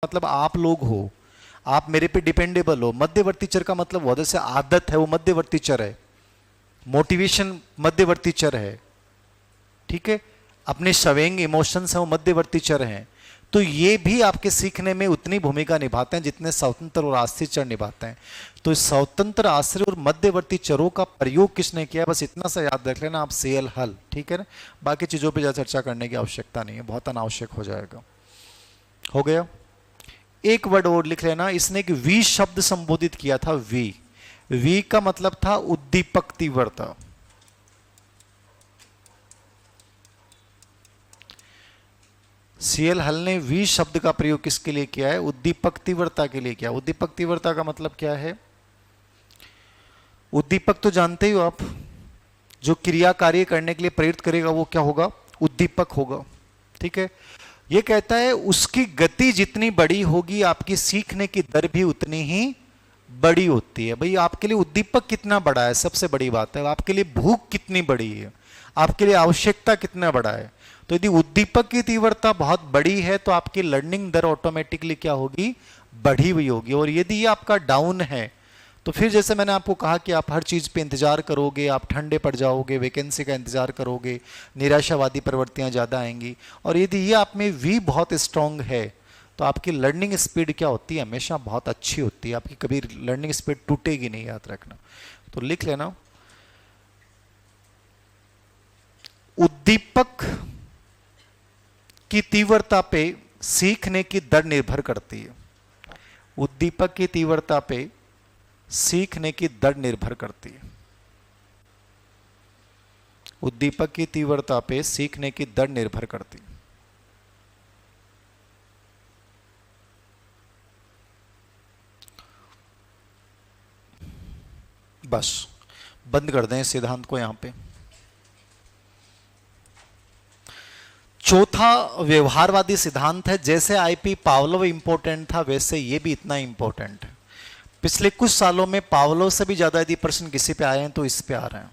मतलब आप लोग हो, आप मेरे पे डिपेंडेबल हो। मध्यवर्ती चर का मतलब वो जैसे आदत है वो मध्यवर्ती चर है, मोटिवेशन मध्यवर्ती चर है, ठीक है, अपने सवेंग इमोशंस हैं वो मध्यवर्ती चर हैं। तो ये भी आपके सीखने में उतनी भूमिका निभाते हैं जितने स्वतंत्र और आश्रित चर निभाते हैं। तो इस स्वतंत्र, आश्रित और मध्यवर्ती चरों का प्रयोग किसने किया, बस इतना सा याद रख लेना आप, सेल हल, ठीक है ना। बाकी चीजों पे ज्यादा चर्चा करने की आवश्यकता नहीं है, बहुत अनावश्यक हो जाएगा। हो गया। एक वर्ड और लिख लेना, इसने एक वी शब्द संबोधित किया था। वी, वी का मतलब था उद्दीपक तीव्रता। सीएल हल ने वी शब्द का प्रयोग किसके लिए किया है, उद्दीपक तीव्रता के लिए किया। उद्दीपक तीव्रता का मतलब क्या है, उद्दीपक तो जानते ही हो आप, जो क्रिया कार्य करने के लिए प्रेरित करेगा वो क्या होगा, उद्दीपक होगा, ठीक है। ये कहता है उसकी गति जितनी बड़ी होगी आपकी सीखने की दर भी उतनी ही बड़ी होती है। भाई आपके लिए उद्दीपक कितना बड़ा है, सबसे बड़ी बात है। आपके लिए भूख कितनी बड़ी है, आपके लिए आवश्यकता कितना बड़ा है। तो यदि उद्दीपक की तीव्रता बहुत बड़ी है तो आपकी लर्निंग दर ऑटोमेटिकली क्या होगी, बढ़ी हुई होगी। और यदि ये आपका डाउन है तो फिर जैसे मैंने आपको कहा कि आप हर चीज पे इंतजार करोगे, आप ठंडे पड़ जाओगे, वैकेंसी का इंतजार करोगे, निराशावादी प्रवृत्तियां ज्यादा आएंगी। और यदि ये आप में वी बहुत स्ट्रांग है तो आपकी लर्निंग स्पीड क्या होती है, हमेशा बहुत अच्छी होती है, आपकी कभी लर्निंग स्पीड टूटेगी नहीं, याद रखना। तो लिख लेना, उद्दीपक की तीव्रता पे सीखने की दर निर्भर करती है। उद्दीपक की तीव्रता पे सीखने की दर निर्भर करती है। उद्दीपक की तीव्रता पे सीखने की दर निर्भर करती है। बस बंद कर दें इस सिद्धांत को यहां पे। चौथा व्यवहारवादी सिद्धांत है, जैसे आईपी पावलोव इंपॉर्टेंट था वैसे ये भी इतना इंपॉर्टेंट है। पिछले कुछ सालों में पावलोव से भी ज्यादा यदि प्रश्न किसी पे आए हैं तो इस पे आ रहे हैं।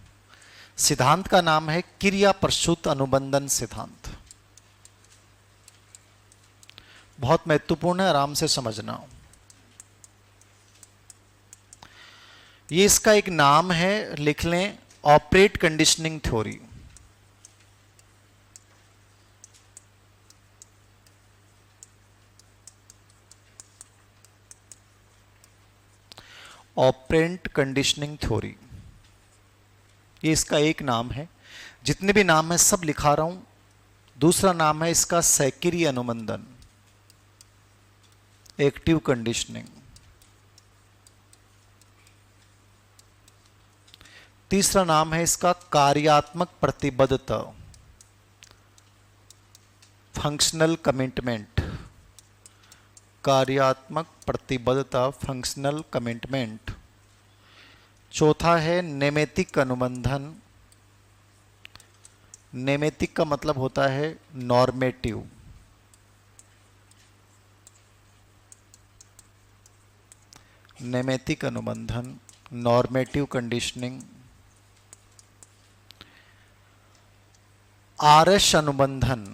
सिद्धांत का नाम है क्रिया प्रसूत अनुबंधन सिद्धांत। बहुत महत्वपूर्ण है, आराम से समझना। ये इसका एक नाम है, लिख लें, operate conditioning theory. Operant conditioning theory, ये इसका एक नाम है। जितने भी नाम है सब लिखा रहा हूं। दूसरा नाम है इसका सैकरी अनुबंधन, एक्टिव कंडीशनिंग। तीसरा नाम है इसका कार्यात्मक प्रतिबद्धता, फंक्शनल कमिटमेंट। कार्यात्मक प्रतिबद्धता, फंक्शनल कमिटमेंट। चौथा है नेमेतिक अनुबंधन। नेमेतिक का मतलब होता है नॉर्मेटिव। नेमेतिक अनुबंधन, नॉर्मेटिव कंडीशनिंग। आरएस अनुबंधन,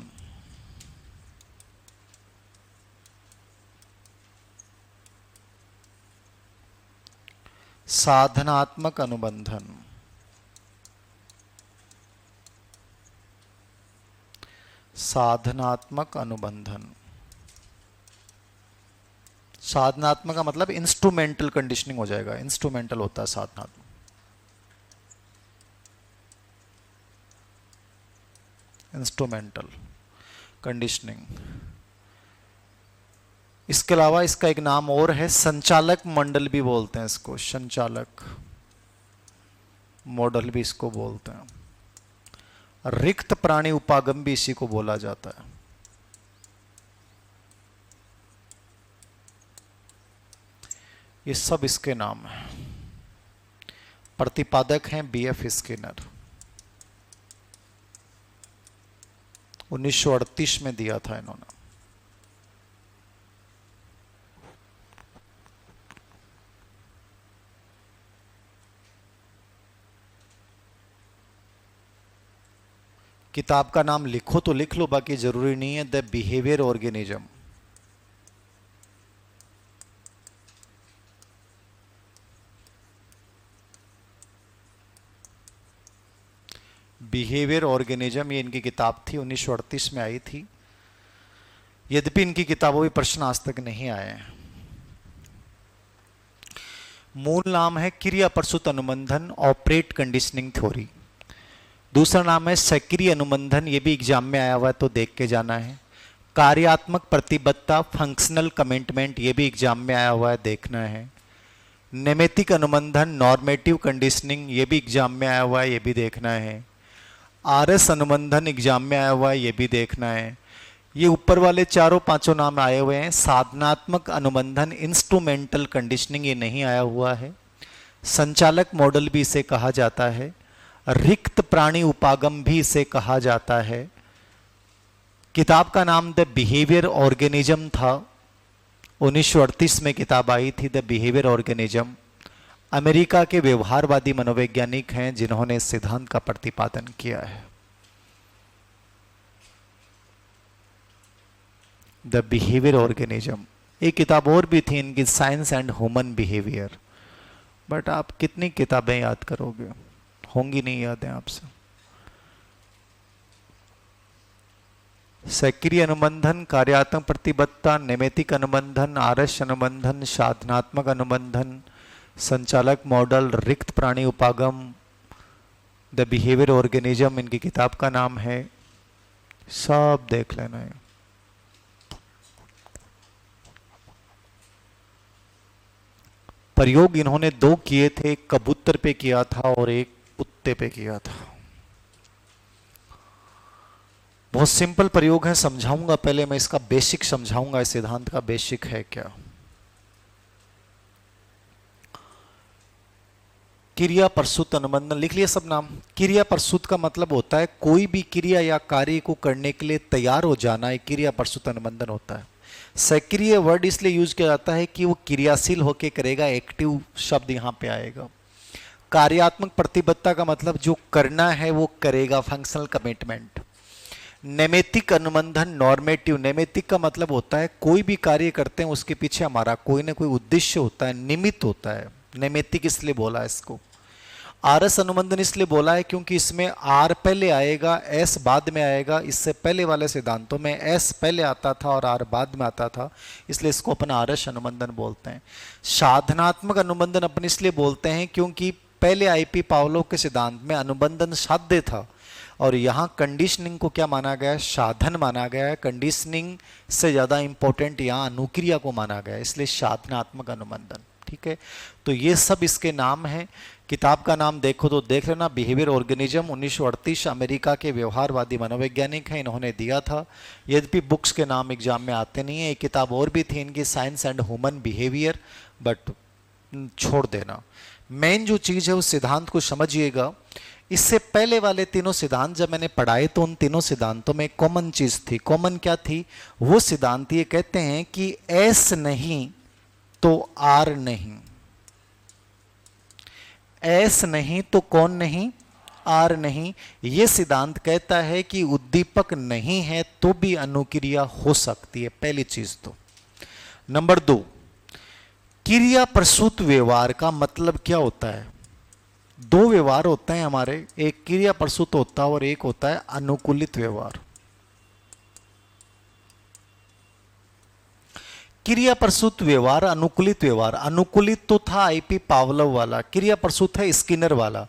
साधनात्मक अनुबंधन। साधनात्मक अनुबंधन, साधनात्मक का मतलब इंस्ट्रूमेंटल कंडीशनिंग हो जाएगा, इंस्ट्रूमेंटल होता है साधनात्मक। Instrumental conditioning. इसके अलावा इसका एक नाम और है, संचालक मंडल भी बोलते हैं इसको, संचालक मॉडल भी इसको बोलते हैं। रिक्त प्राणी उपागम भी इसी को बोला जाता है। ये सब इसके नाम हैं। प्रतिपादक हैं बीएफ स्किनर, 1938 में दिया था इन्होंने। किताब का नाम लिखो तो लिख लो, बाकी जरूरी नहीं है। The behaviour organism, behaviour organism, ये इनकी किताब थी, 1938 में आई थी। यद्यपि इनकी किताबों में प्रश्न आज तक नहीं आए हैं। मूल नाम है क्रिया प्रसूत अनुबंधन ऑपरेट कंडीशनिंग थ्योरी। दूसरा नाम है सक्रिय अनुबंधन, ये भी एग्जाम में आया हुआ है तो देख के जाना है। कार्यात्मक प्रतिबद्धता फंक्शनल कमिटमेंट, ये भी एग्जाम में आया हुआ है, देखना है। नेमेतिक अनुबंधन नॉर्मेटिव कंडीशनिंग, ये भी एग्जाम में आया हुआ है, ये भी देखना है। आरएस अनुबंधन एग्जाम में आया हुआ है, ये भी देखना है। ये ऊपर वाले चारों पांचों नाम आए हुए हैं। साधनात्मक अनुबंधन इंस्ट्रूमेंटल कंडीशनिंग, ये नहीं आया हुआ है। संचालक मॉडल भी इसे कहा जाता है। रिक्त प्राणी उपागम भी इसे कहा जाता है। किताब का नाम द बिहेवियर ऑर्गेनिज्म था, 1938 में किताब आई थी द बिहेवियर ऑर्गेनिज्म। अमेरिका के व्यवहारवादी मनोवैज्ञानिक हैं जिन्होंने इस सिद्धांत का प्रतिपादन किया है। The behaviour organism. एक किताब और भी थी इनकी, science and human behaviour, but आप कितनी किताबें याद करोगे, होंगी नहीं यादें आपसे। सक्रिय अनुबंधन, कार्यात्मक प्रतिबद्धता, नैमित्तिक अनुबंधन, आरएस अनुबंधन, साधनात्मक अनुबंधन, संचालक मॉडल, रिक्त प्राणी उपागम, द बिहेवियर ऑर्गेनिज्म इनकी किताब का नाम है। सब देख लेना है। प्रयोग इन्होंने दो किए थे, एक कबूतर पे किया था और एक कुत्ते पे किया था। बहुत सिंपल प्रयोग है, समझाऊंगा। पहले मैं इसका बेसिक समझाऊंगा, इस सिद्धांत का बेसिक है क्या। क्रिया प्रसूत अनुबंधन लिख लिया सब नाम। क्रिया प्रसूत का मतलब होता है कोई भी क्रिया या कार्य को करने के लिए तैयार हो जाना, एक क्रिया प्रसूत अनुबंधन होता है। सक्रिय वर्ड इसलिए यूज किया जाता है कि वो क्रियाशील होकर करेगा, एक्टिव शब्द यहां पे आएगा। कार्यात्मक प्रतिबद्धता का मतलब जो करना है वो करेगा, फंक्शनल कमिटमेंट। नैमित्तिक अनुबंधन नॉर्मेटिव, नैमित्तिक का मतलब होता है कोई भी कार्य करते हैं उसके पीछे हमारा कोई ना कोई उद्देश्य होता है, निमित्त होता है। नैमित्तिक इसलिए बोला इसको। आरएस अनुबंधन इसलिए बोला है क्योंकि इसमें आर पहले आएगा, एस बाद में आएगा। इससे पहले वाले सिद्धांतों में एस पहले आता था और आर बाद में आता था, इसलिए इसको अपन आरएस अनुबंधन बोलते हैं। साधनात्मक अनुबंधन अपन इसलिए बोलते हैं क्योंकि पहले आईपी पावलोव के सिद्धांत में अनुबंधन साध्य था और यहाँ कंडीशनिंग को क्या माना गया है, साधन माना गया है। कंडीशनिंग से ज़्यादा इंपॉर्टेंट यहाँ अनुक्रिया को माना गया है, इसलिए साधनात्मक अनुबंधन। ठीक है, तो ये सब इसके नाम हैं। किताब का नाम देखो तो देख लेना, बिहेवियर ऑर्गेनिज्म, 1938, अमेरिका के व्यवहारवादी मनोवैज्ञानिक हैं, इन्होंने दिया था। यद्यपि बुक्स के नाम एग्जाम में आते नहीं है। एक किताब और भी थी इनकी, science and human behaviour, but छोड़ देना। मेन जो चीज़ है उस सिद्धांत को समझिएगा। इससे पहले वाले तीनों सिद्धांत जब मैंने पढ़ाए तो उन तीनों सिद्धांतों में कॉमन चीज़ थी। कॉमन क्या थी? वो सिद्धांत ये कहते हैं कि एस नहीं तो आर नहीं, एस नहीं तो कौन नहीं, आर नहीं। यह सिद्धांत कहता है कि उद्दीपक नहीं है तो भी अनुक्रिया हो सकती है, पहली चीज तो। नंबर 2, क्रिया प्रसूत व्यवहार का मतलब क्या होता है? दो व्यवहार होते हैं हमारे, एक क्रिया प्रसूत होता है और एक होता है अनुकूलित व्यवहार। क्रिया प्रसूत व्यवहार, अनुकूलित व्यवहार। अनुकूलित तो था आईपी पावलोव वाला, क्रिया प्रसूत है स्किनर वाला।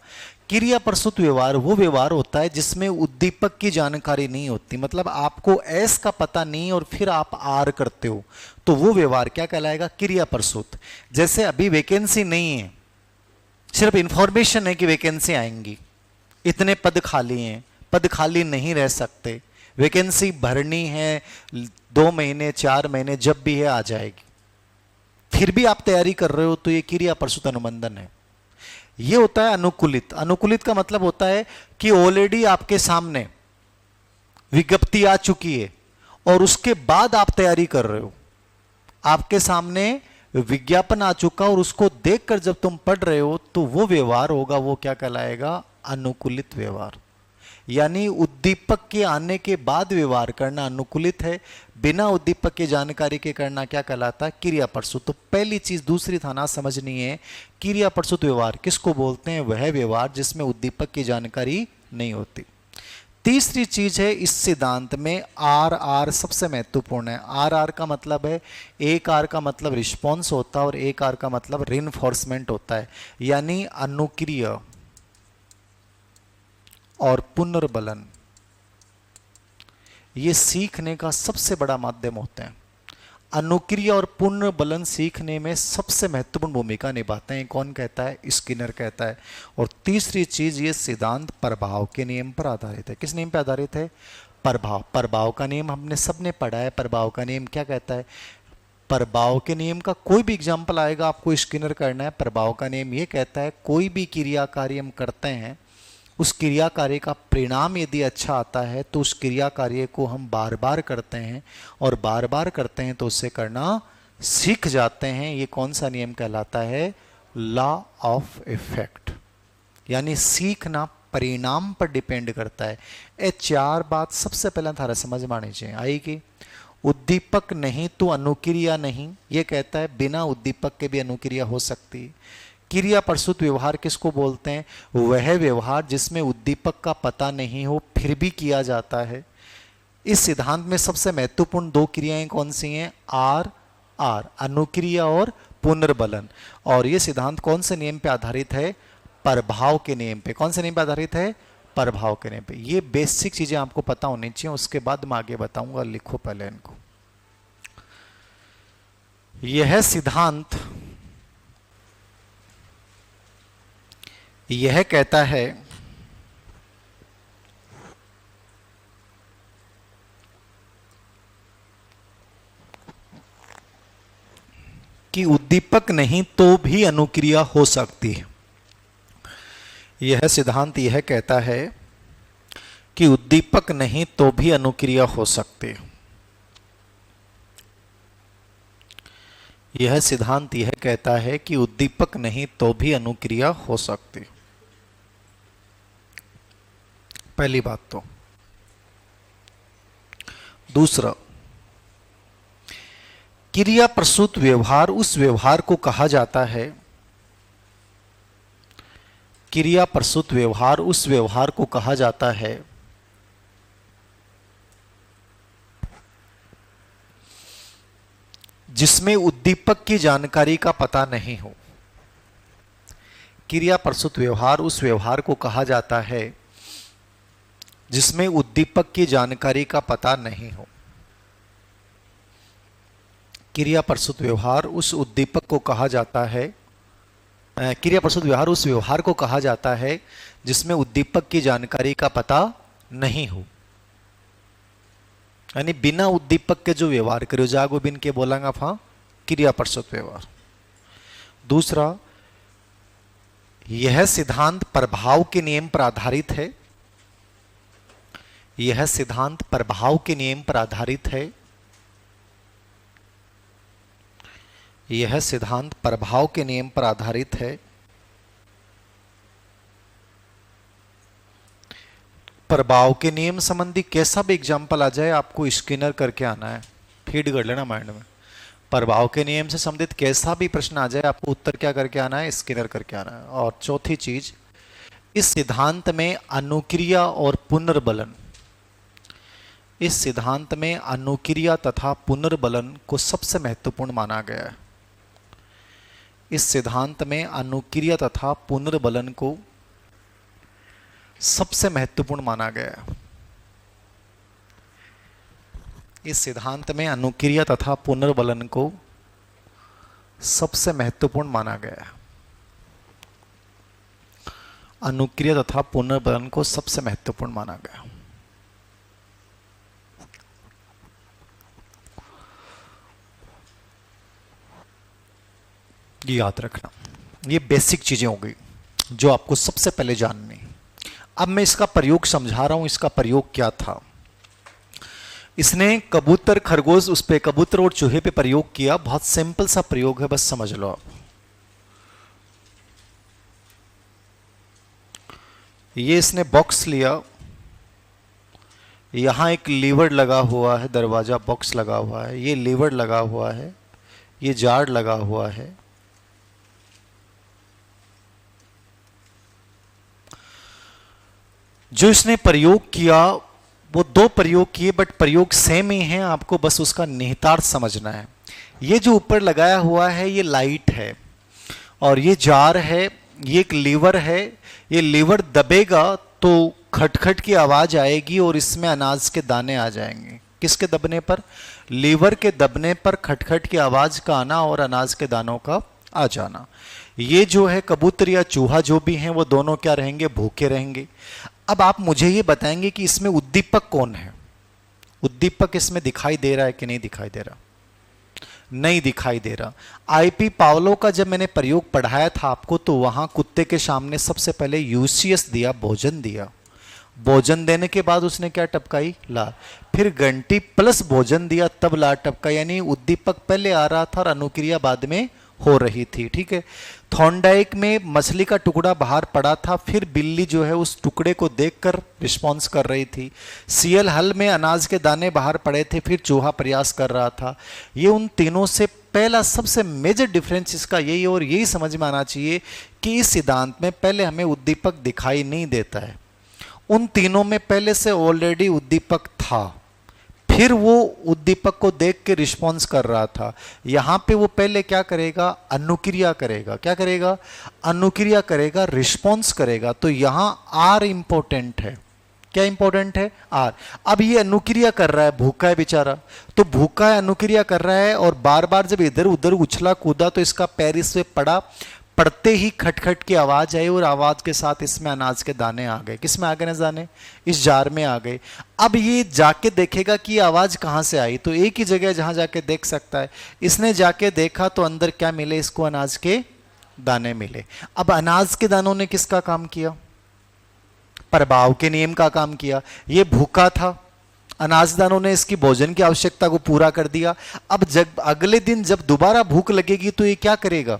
क्रिया प्रसूत व्यवहार वो व्यवहार होता है जिसमें उद्दीपक की जानकारी नहीं होती, मतलब आपको एस का पता नहीं और फिर आप आर करते हो, तो वो व्यवहार क्या कहलाएगा? क्रिया प्रसूत। जैसे अभी वैकेंसी नहीं है, सिर्फ इंफॉर्मेशन है कि वैकेंसी आएंगी, इतने पद खाली हैं, पद खाली नहीं रह सकते, वैकेंसी भरनी है, 2 महीने 4 महीने जब भी है आ जाएगी, फिर भी आप तैयारी कर रहे हो, तो ये क्रिया प्रसूत अनुबंधन है। ये होता है अनुकूलित। अनुकूलित का मतलब होता है कि ऑलरेडी आपके सामने विज्ञप्ति आ चुकी है और उसके बाद आप तैयारी कर रहे हो। आपके सामने विज्ञापन आ चुका और उसको देखकर जब तुम पढ़ रहे हो तो वो व्यवहार होगा, वो क्या कहलाएगा? अनुकूलित व्यवहार। यानी उद्दीपक के आने के बाद व्यवहार करना अनुकूलित है, बिना उद्दीपक की जानकारी के करना क्या कहलाता है? क्रिया प्रसूत। तो पहली चीज दूसरी था ना समझनी है, क्रिया प्रसूत व्यवहार किसको बोलते हैं? वह व्यवहार जिसमें उद्दीपक की जानकारी नहीं होती। तीसरी चीज है इस सिद्धांत में आर आर सबसे महत्वपूर्ण है। आर आर का मतलब है, एक आर का मतलब रिस्पॉन्स होता है और एक आर का मतलब रिइंफोर्समेंट होता है, यानी अनुक्रिय और पुनर्बलन ये सीखने का सबसे बड़ा माध्यम होते हैं। अनुक्रिय और पुनर्बलन सीखने में सबसे महत्वपूर्ण भूमिका निभाते हैं। कौन कहता है? स्किनर कहता है। और तीसरी चीज, ये सिद्धांत प्रभाव के नियम पर आधारित है। किस नियम पर आधारित है? प्रभाव। प्रभाव का नियम हमने सबने पढ़ा है। प्रभाव का नियम क्या कहता है? प्रभाव के नियम का कोई भी एग्जाम्पल आएगा आपको स्किनर करना है। प्रभाव का नियम ये कहता है कोई भी क्रिया कार्य हम करते हैं, उस क्रिया कार्य का परिणाम यदि अच्छा आता है तो उस क्रिया कार्य को हम बार बार करते हैं, और बार बार करते हैं तो उससे करना सीख जाते हैं। ये कौन सा नियम कहलाता है? Law of effect. यानी सीखना परिणाम पर डिपेंड करता है। ये चार बात सबसे पहले थारा समझ में आनी चाहिए। आएगी, उद्दीपक नहीं तो अनुक्रिया नहीं, ये कहता है बिना उद्दीपक के भी अनुक्रिया हो सकती है। क्रिया प्रसूत व्यवहार किसको बोलते हैं? वह व्यवहार जिसमें उद्दीपक का पता नहीं हो फिर भी किया जाता है। इस सिद्धांत में सबसे महत्वपूर्ण दो क्रियाएं कौन सी हैं? आर आर, अनुक्रिया और पुनर्बलन। और यह सिद्धांत कौन से नियम पे आधारित है? प्रभाव के नियम पे। कौन से नियम पे आधारित है? प्रभाव के नियम पे। ये बेसिक चीजें आपको पता होनी चाहिए, उसके बाद मैं आगे बताऊंगा। लिखो पहले इनको। यह सिद्धांत यह कहता है कि उद्दीपक नहीं तो भी अनुक्रिया हो सकती है। यह सिद्धांत यह कहता है कि उद्दीपक नहीं तो भी अनुक्रिया हो सकती है। यह सिद्धांत यह कहता है कि उद्दीपक नहीं तो भी अनुक्रिया हो सकती है। पहली बात तो। दूसरा, क्रिया प्रसूत व्यवहार उस व्यवहार को कहा जाता है, क्रिया प्रसूत व्यवहार उस व्यवहार को कहा जाता है जिसमें उद्दीपक की जानकारी का पता नहीं हो। क्रिया प्रसूत व्यवहार उस व्यवहार को कहा जाता है जिसमें उद्दीपक की जानकारी का पता नहीं हो। क्रिया प्रसूत व्यवहार उस उद्दीपक को कहा जाता है, क्रिया प्रसूत व्यवहार उस व्यवहार को कहा जाता है जिसमें उद्दीपक की जानकारी का पता नहीं हो। यानी बिना उद्दीपक के जो व्यवहार करो, जागो बिन के बोलांगा फा क्रिया प्रसूत व्यवहार। दूसरा, यह सिद्धांत प्रभाव के नियम पर आधारित है। यह सिद्धांत प्रभाव के नियम पर आधारित है। यह सिद्धांत प्रभाव के नियम पर आधारित है। प्रभाव के नियम संबंधी कैसा भी एग्जाम्पल आ जाए आपको स्किनर करके आना है, फीड कर लेना माइंड में। प्रभाव के नियम से संबंधित कैसा भी प्रश्न आ जाए आपको उत्तर क्या करके आना है? स्किनर करके आना है। और चौथी चीज, इस सिद्धांत में अनुक्रिया और पुनर्बलन, इस सिद्धांत में अनुक्रिया तथा पुनर्बलन को सबसे महत्वपूर्ण माना गया है। इस सिद्धांत में अनुक्रिया तथा पुनर्बलन को सबसे महत्वपूर्ण माना गया है। इस सिद्धांत में अनुक्रिया तथा पुनर्बलन को सबसे महत्वपूर्ण माना गया है। अनुक्रिया तथा पुनर्बलन को सबसे महत्वपूर्ण माना गया। ये याद रखना। ये बेसिक चीजें हो गई जो आपको सबसे पहले जाननी। अब मैं इसका प्रयोग समझा रहा हूं। इसका प्रयोग क्या था? इसने कबूतर, खरगोश, उस पे कबूतर और चूहे पे प्रयोग किया। बहुत सिंपल सा प्रयोग है, बस समझ लो आप। ये इसने बॉक्स लिया, यहां एक लीवर लगा हुआ है, दरवाजा बॉक्स लगा हुआ है, ये लीवर लगा हुआ है, ये जार लगा हुआ है। जो इसने प्रयोग किया वो दो प्रयोग किए, बट प्रयोग सेम ही है, आपको बस उसका निहितार्थ समझना है। ये जो ऊपर लगाया हुआ है ये लाइट है, और ये जार है, ये एक लीवर है। ये लीवर दबेगा तो खटखट की आवाज आएगी और इसमें अनाज के दाने आ जाएंगे। किसके दबने पर? लीवर के दबने पर खटखट की आवाज का आना और अनाज के दानों का आ जाना। ये जो है कबूतर या चूहा जो भी हैं वो दोनों क्या रहेंगे? भूखे रहेंगे। अब आप मुझे ये बताएंगे कि इसमें उद्दीपक कौन है? उद्दीपक इसमें दिखाई दे रहा है कि नहीं दिखाई दे रहा? नहीं दिखाई दे रहा। आईपी पावलो का जब मैंने प्रयोग पढ़ाया था आपको, तो वहां कुत्ते के सामने सबसे पहले यूसियस दिया, भोजन दिया। भोजन देने के बाद उसने क्या टपकाई? ला। फिर घंटी प्लस भोजन दिया तब ला टपका, यानी उद्दीपक पहले आ रहा था और अनुक्रिया बाद में हो रही थी। ठीक है। थॉर्नडाइक में मछली का टुकड़ा बाहर पड़ा था, फिर बिल्ली जो है उस टुकड़े को देखकर रिस्पॉन्स कर रही थी। सीएल हल में अनाज के दाने बाहर पड़े थे, फिर चूहा प्रयास कर रहा था। ये उन तीनों से पहला सबसे मेजर डिफरेंस इसका यही, और यही समझ में आना चाहिए कि इस सिद्धांत में पहले हमें उद्दीपक दिखाई नहीं देता है। उन तीनों में पहले से ऑलरेडी उद्दीपक था, फिर वो उद्दीपक को देख के रिस्पॉन्स कर रहा था। यहां पे वो पहले क्या करेगा? अनुक्रिया करेगा। क्या करेगा? अनुक्रिया करेगा, रिस्पॉन्स करेगा। तो यहां आर इंपॉर्टेंट है। क्या इंपॉर्टेंट है? आर। अब ये अनुक्रिया कर रहा है, भूखा है बेचारा, तो भूखा है, अनुक्रिया कर रहा है, और बार बार जब इधर उधर उछला कूदा तो इसका पैर इस पे पड़ा। पड़ते ही खटखट की आवाज आई, और आवाज के साथ इसमें अनाज के दाने आ गए। किस में आ गए ना दाने? इस जार में आ गए। अब ये जाके देखेगा कि आवाज कहां से आई, तो एक ही जगह जहां जाके देख सकता है। इसने जाके देखा तो अंदर क्या मिले इसको? अनाज के दाने मिले। अब अनाज के दानों ने किसका काम किया? प्रभाव के नियम का काम किया। ये भूखा था, अनाजदानों ने इसकी भोजन की आवश्यकता को पूरा कर दिया। अब जब अगले दिन जब दोबारा भूख लगेगी तो ये क्या करेगा?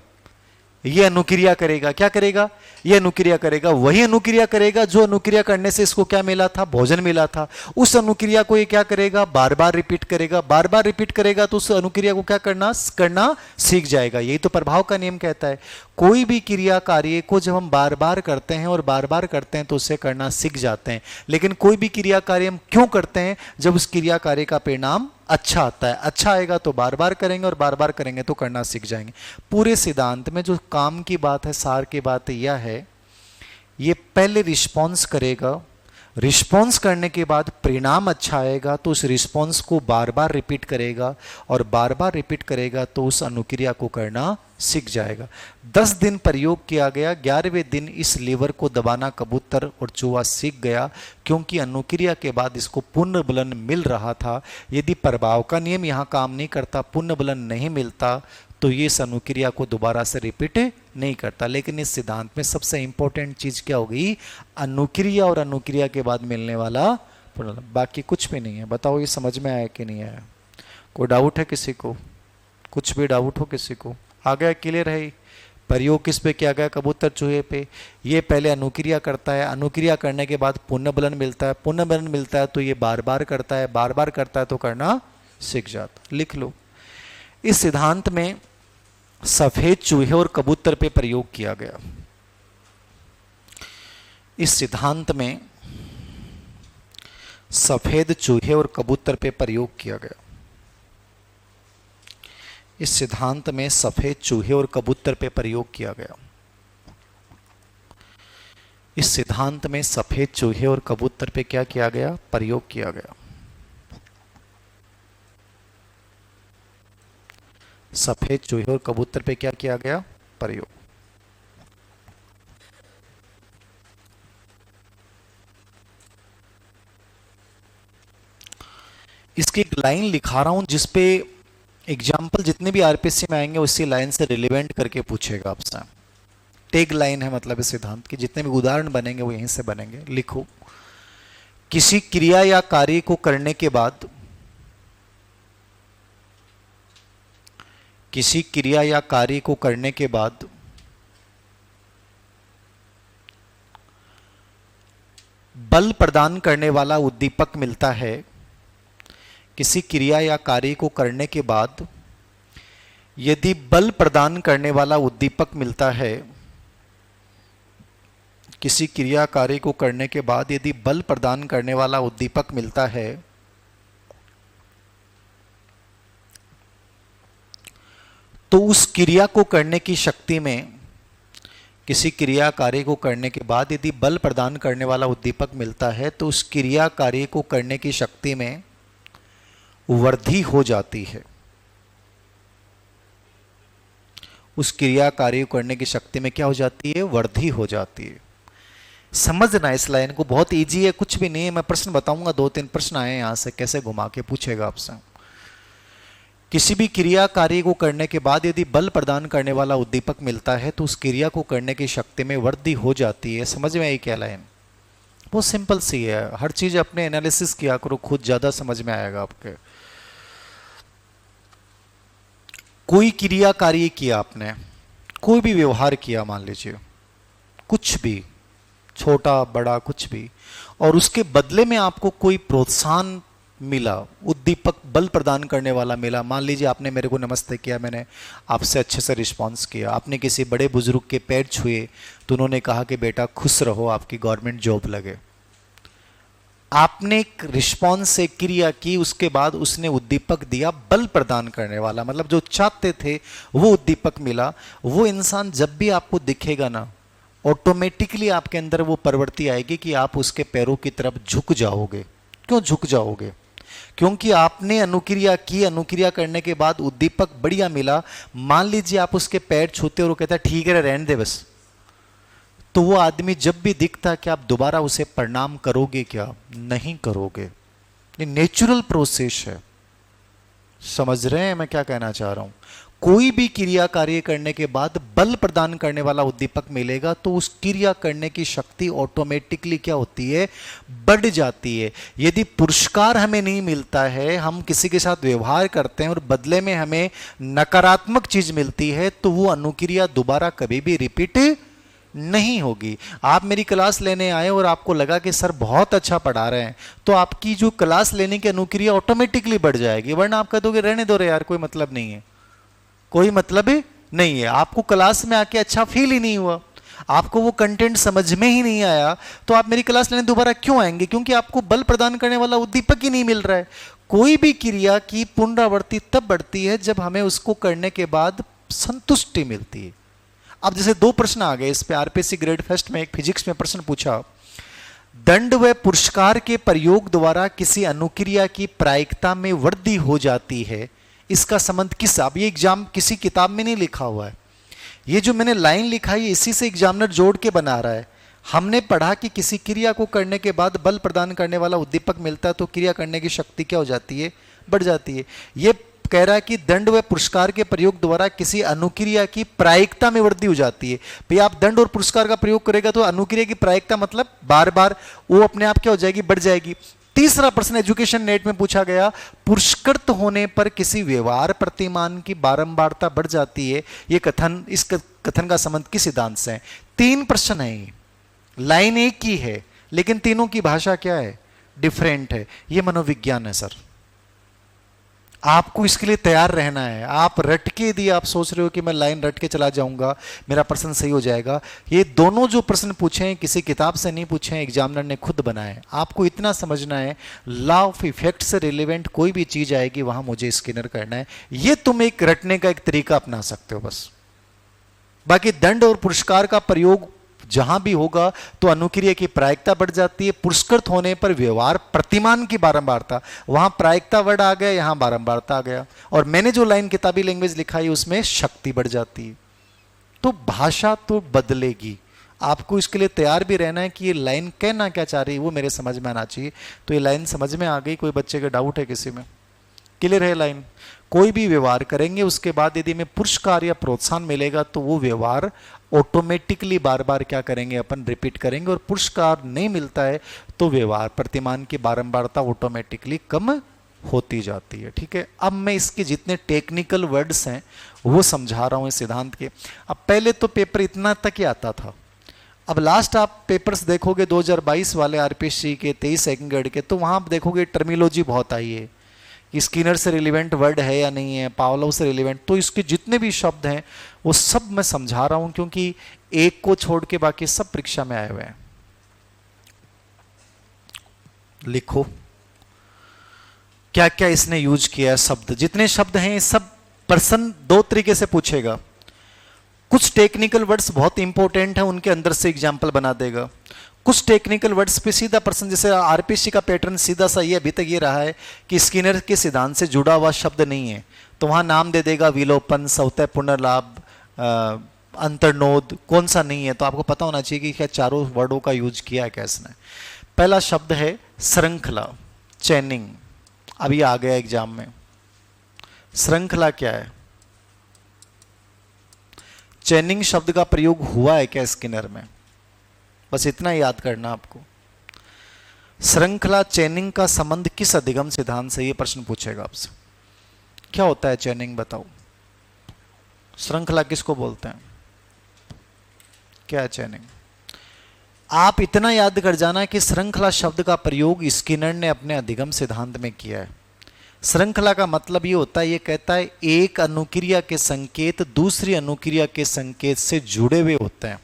ये अनुक्रिया करेगा। क्या करेगा? ये अनुक्रिया करेगा। वही अनुक्रिया करेगा जो अनुक्रिया करने से इसको क्या मिला था? भोजन मिला था। उस अनुक्रिया को ये क्या करेगा? बार बार रिपीट करेगा। बार बार रिपीट करेगा तो उस अनुक्रिया को क्या करना सीख जाएगा। यही तो प्रभाव का नियम कहता है। कोई भी क्रिया कार्य को जब हम बार बार करते हैं और बार बार करते हैं तो उससे करना सीख जाते हैं। लेकिन कोई भी क्रिया कार्य हम क्यों करते हैं? जब उस क्रिया कार्य का परिणाम अच्छा आता है। अच्छा आएगा तो बार बार करेंगे, और बार बार करेंगे तो करना सीख जाएंगे। पूरे सिद्धांत में जो काम की बात है, सार की बात यह है, ये पहले रिस्पॉन्स करेगा, रिस्पॉन्स करने के बाद परिणाम अच्छा आएगा तो उस रिस्पॉन्स को बार बार रिपीट करेगा, और बार बार रिपीट करेगा तो उस अनुक्रिया को करना सीख जाएगा। 10 दिन प्रयोग किया गया, 11वें दिन इस लीवर को दबाना कबूतर और चूहा सीख गया, क्योंकि अनुक्रिया के बाद इसको पुनर्बलन मिल रहा था। यदि प्रभाव का नियम यहाँ काम नहीं करता, पुनर्बलन नहीं मिलता, तो ये इस अनुक्रिया को दोबारा से रिपीट नहीं करता। लेकिन इस सिद्धांत में सबसे इंपॉर्टेंट चीज क्या होगी? अनुक्रिया, और अनुक्रिया के बाद मिलने वाला पुनर्बलन। बाकी कुछ भी नहीं है। बताओ ये समझ में आया कि नहीं आया? कोई डाउट है किसी को? कुछ भी डाउट हो किसी को? आ गया? क्लियर है? प्रयोग किस पे किया गया? कबूतर चूहे पे। ये पहले अनुक्रिया करता है, अनुक्रिया करने के बाद पुनर्बलन मिलता है, पुनर्बलन मिलता है तो ये बार बार करता है, बार बार करता है तो करना सीख जाता। लिख लो। इस सिद्धांत में सफेद चूहे और कबूतर पे प्रयोग किया गया। इस सिद्धांत में सफेद चूहे और कबूतर पे प्रयोग किया गया। इस सिद्धांत में सफेद चूहे और कबूतर पे प्रयोग किया गया। इस सिद्धांत में सफेद चूहे और कबूतर पे क्या किया गया? प्रयोग किया गया। सफेद चूहे और कबूतर पे क्या किया गया? प्रयोग। इसकी एक लाइन लिखा रहा हूं जिसपे एग्जाम्पल जितने भी आरपीसी में आएंगे उसी लाइन से रिलेवेंट करके पूछेगा आपसे। टैग लाइन है मतलब इस सिद्धांत की, जितने भी उदाहरण बनेंगे वो यहीं से बनेंगे। लिखो। किसी क्रिया या कार्य को करने के बाद, किसी क्रिया या कार्य को करने के बाद बल प्रदान करने वाला उद्दीपक मिलता है। किसी क्रिया या कार्य को करने के बाद यदि बल प्रदान करने वाला उद्दीपक मिलता है, किसी क्रिया कार्य को करने के बाद यदि बल प्रदान करने वाला उद्दीपक मिलता है तो उस क्रिया को करने की शक्ति में, किसी क्रिया कार्य को करने के बाद यदि बल प्रदान करने वाला उद्दीपक मिलता है तो उस क्रिया कार्य को करने की शक्ति में वृद्धि हो जाती है। उस क्रिया कार्य को करने की शक्ति में क्या हो जाती है? वृद्धि हो जाती है। समझना इस लाइन को, बहुत इजी है, कुछ भी नहीं है। मैं प्रश्न बताऊंगा, 2-3 प्रश्न आए यहां से, कैसे घुमा के पूछेगा आपसे। किसी भी क्रिया कार्य को करने के बाद यदि बल प्रदान करने वाला उद्दीपक मिलता है तो उस क्रिया को करने की शक्ति में वृद्धि हो जाती है। समझ में आई क्या लाइन? बहुत सिंपल सी है, हर चीज अपने एनालिसिस किया करो, खुद ज्यादा समझ में आएगा आपके। कोई क्रिया कार्य किया आपने, कोई भी व्यवहार किया, मान लीजिए कुछ भी, छोटा बड़ा कुछ भी, और उसके बदले में आपको कोई प्रोत्साहन मिला, उद्दीपक बल प्रदान करने वाला मिला। मान लीजिए आपने मेरे को नमस्ते किया, मैंने आपसे अच्छे से रिस्पांस किया। आपने किसी बड़े बुजुर्ग के पैर छुए तो उन्होंने कहा कि बेटा खुश रहो, आपकी गवर्नमेंट जॉब लगे। आपने एक रिस्पॉन्स से क्रिया की, उसके बाद उसने उद्दीपक दिया बल प्रदान करने वाला, मतलब जो चाहते थे वो उद्दीपक मिला। वो इंसान जब भी आपको दिखेगा ना, ऑटोमेटिकली आपके अंदर वो प्रवृत्ति आएगी कि आप उसके पैरों की तरफ झुक जाओगे। क्यों झुक जाओगे? क्योंकि आपने अनुक्रिया की, अनुक्रिया करने के बाद उद्दीपक बढ़िया मिला। मान लीजिए आप उसके पैर छूते और वो कहता है ठीक है रहने दे बस, तो वो आदमी जब भी दिखता कि आप दोबारा उसे प्रणाम करोगे क्या? नहीं करोगे। ये नेचुरल प्रोसेस है। समझ रहे हैं मैं क्या कहना चाह रहा हूं? कोई भी क्रिया कार्य करने के बाद बल प्रदान करने वाला उद्दीपक मिलेगा तो उस क्रिया करने की शक्ति ऑटोमेटिकली क्या होती है? बढ़ जाती है। यदि पुरस्कार हमें नहीं मिलता है, हम किसी के साथ व्यवहार करते हैं और बदले में हमें नकारात्मक चीज मिलती है, तो वो अनुक्रिया दोबारा कभी भी रिपीट नहीं होगी। आप मेरी क्लास लेने आए और आपको लगा कि सर बहुत अच्छा पढ़ा रहे हैं, तो आपकी जो क्लास लेने की अनुक्रिया ऑटोमेटिकली बढ़ जाएगी। वरना आप कह दोगे रहने दो रे यार, कोई मतलब नहीं है, कोई मतलब ही नहीं है। आपको क्लास में आके अच्छा फील ही नहीं हुआ, आपको वो कंटेंट समझ में ही नहीं आया, तो आप मेरी क्लास लेने दोबारा क्यों आएंगे? क्योंकि आपको बल प्रदान करने वाला उद्दीपक ही नहीं मिल रहा है। कोई भी क्रिया की पुनरावृत्ति तब बढ़ती है जब हमें उसको करने के बाद संतुष्टि मिलती है। अब जैसे 2 प्रश्न आ गए इस पे, आरपीएससी ग्रेड फर्स्ट में एक फिजिक्स में प्रश्न पूछा, दंड व पुरस्कार के प्रयोग द्वारा किसी अनुक्रिया की प्रायिकता में वृद्धि हो जाती है, इसका संबंध किस? अब ये एग्जाम किसी किताब में नहीं लिखा हुआ है, ये जो मैंने लाइन लिखा है इसी से एग्जामिनर जोड़ के बना रहा है। हमने पढ़ा कि किसी क्रिया को करने के बाद बल प्रदान करने वाला उद्दीपक मिलता है तो क्रिया करने की शक्ति क्या हो जाती है? बढ़ जाती है। ये कह रहा है कि दंड व पुरस्कार के प्रयोग द्वारा किसी अनुक्रिया की प्रायिकता में वृद्धि हो जाती है। भाई आप दंड और पुरस्कार का प्रयोग करेगा तो अनुक्रिया की प्रायिकता मतलब बार बार वो अपने आप क्या हो जाएगी? बढ़ जाएगी। तीसरा प्रश्न एजुकेशन नेट में पूछा गया, पुरस्कृत होने पर किसी व्यवहार प्रतिमान की बारंबारता बढ़ जाती है, ये कथन, इस कथन का संबंध किस सिद्धांत से है? 3 प्रश्न है, लाइन एक ही है लेकिन तीनों की भाषा क्या है? डिफरेंट है। ये मनोविज्ञान है सर। आपको इसके लिए तैयार रहना है। आप रट के, यदि आप सोच रहे हो कि मैं लाइन रट के चला जाऊंगा मेरा प्रश्न सही हो जाएगा, ये दोनों जो प्रश्न पूछे हैं किसी किताब से नहीं पूछे हैं, एग्जामिनर ने खुद बनाए। आपको इतना समझना है, लॉ ऑफ इफेक्ट से रिलेवेंट कोई भी चीज आएगी वहां मुझे स्कैनर करना है। ये तुम एक रटने का एक तरीका अपना सकते हो बस। बाकी दंड और पुरस्कार का प्रयोग जहां भी होगा तो अनुक्रिया की प्रायिकता बढ़ जाती है। पुरस्कृत होने पर व्यवहार प्रतिमान की बारंबारता, वहां प्रायिकता वर्ड आ गया, यहां बारंबारता आ गया। और मैंने जो लाइन किताबी लैंग्वेज लिखा है उसमें शक्ति बढ़ जाती है। तो भाषा तो बदलेगी। आपको इसके लिए तैयार भी रहना है कि ये लाइन कहना क्या चाह रही है वो मेरे समझ में आना चाहिए। तो ये लाइन समझ में आ गई? कोई बच्चे का डाउट है किसी में? क्लियर है लाइन? कोई भी व्यवहार करेंगे उसके बाद यदि हमें पुरस्कार या प्रोत्साहन मिलेगा तो वो व्यवहार ऑटोमेटिकली बार बार क्या करेंगे? अपन रिपीट करेंगे। और पुरस्कार नहीं मिलता है तो व्यवहार प्रतिमान की बारंबारता ऑटोमेटिकली कम होती जाती है। ठीक है, अब मैं इसके जितने टेक्निकल वर्ड्स हैं वो समझा रहा हूं इस सिद्धांत के। अब पहले तो पेपर इतना तक ही आता था, अब लास्ट आप पेपर्स देखोगे 2022 वाले आरपीएससी के 23 सेकंड ग्रेड के, तो वहां आप देखोगे टर्मिनोलॉजी बहुत आई है कि स्किनर से रिलेवेंट वर्ड है या नहीं है, पावलोव से रिलेवेंट। तो इसके जितने भी शब्द हैं वो सब मैं समझा रहा हूं क्योंकि एक को छोड़ के बाकी सब परीक्षा में आए हुए हैं। लिखो क्या क्या इसने यूज किया है शब्द। जितने शब्द हैं सब पर्सन दो तरीके से पूछेगा। कुछ टेक्निकल वर्ड्स बहुत इंपॉर्टेंट है, उनके अंदर से एग्जाम्पल बना देगा। कुछ टेक्निकल वर्ड्स पे सीधा पर्सन, जैसे आरपीसी का पैटर्न सीधा सा ये अभी तक ये रहा है कि स्किनर के सिद्धांत से जुड़ा हुआ शब्द नहीं है, तो वहां नाम दे देगा विलोपन, सौतः, पुनर्लाभ, अंतर्नोद, कौन सा नहीं है। तो आपको पता होना चाहिए कि क्या चारों वर्डों का यूज किया है क्या इसने। पहला शब्द है श्रृंखला, चैनिंग। अभी आ गया एग्जाम में। श्रृंखला क्या है? चैनिंग शब्द का प्रयोग हुआ है क्या स्किनर में? बस इतना याद करना आपको। श्रृंखला चैनिंग का संबंध किस अधिगम सिद्धांत से, यह प्रश्न पूछेगा आपसे। क्या होता है चैनिंग, बताओ। श्रृंखला किसको बोलते हैं? क्या है चैनिंग? आप इतना याद कर जाना कि श्रृंखला शब्द का प्रयोग स्किनर ने अपने अधिगम सिद्धांत में किया है। श्रृंखला का मतलब ये होता है, ये कहता है एक अनुक्रिया के संकेत दूसरी अनुक्रिया के संकेत से जुड़े हुए होते हैं।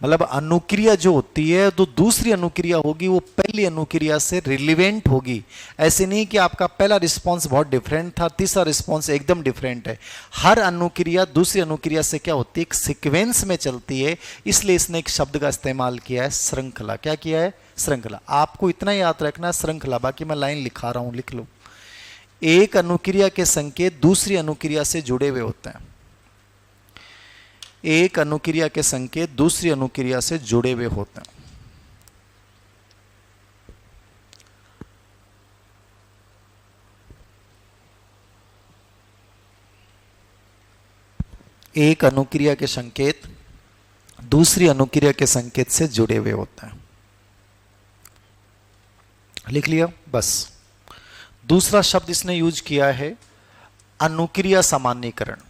मतलब अनुक्रिया जो होती है तो दूसरी अनुक्रिया होगी वो पहली अनुक्रिया से रिलेवेंट होगी। ऐसे नहीं कि आपका पहला रिस्पांस बहुत डिफरेंट था, तीसरा रिस्पांस एकदम डिफरेंट है। हर अनुक्रिया दूसरी अनुक्रिया से क्या होती है, एक सीक्वेंस में चलती है। इसलिए इसने एक शब्द का इस्तेमाल किया है श्रृंखला। क्या किया है? श्रृंखला। आपको इतना याद रखना श्रृंखला, बाकी मैं लाइन लिखा रहा हूं, लिख लो। एक अनुक्रिया के संकेत दूसरी अनुक्रिया से जुड़े हुए होते हैं। एक अनुक्रिया के संकेत दूसरी अनुक्रिया से जुड़े हुए होते हैं। एक अनुक्रिया के संकेत दूसरी अनुक्रिया के संकेत से जुड़े हुए होते हैं। लिख लिया? बस। दूसरा शब्द इसने यूज किया है अनुक्रिया सामान्यीकरण।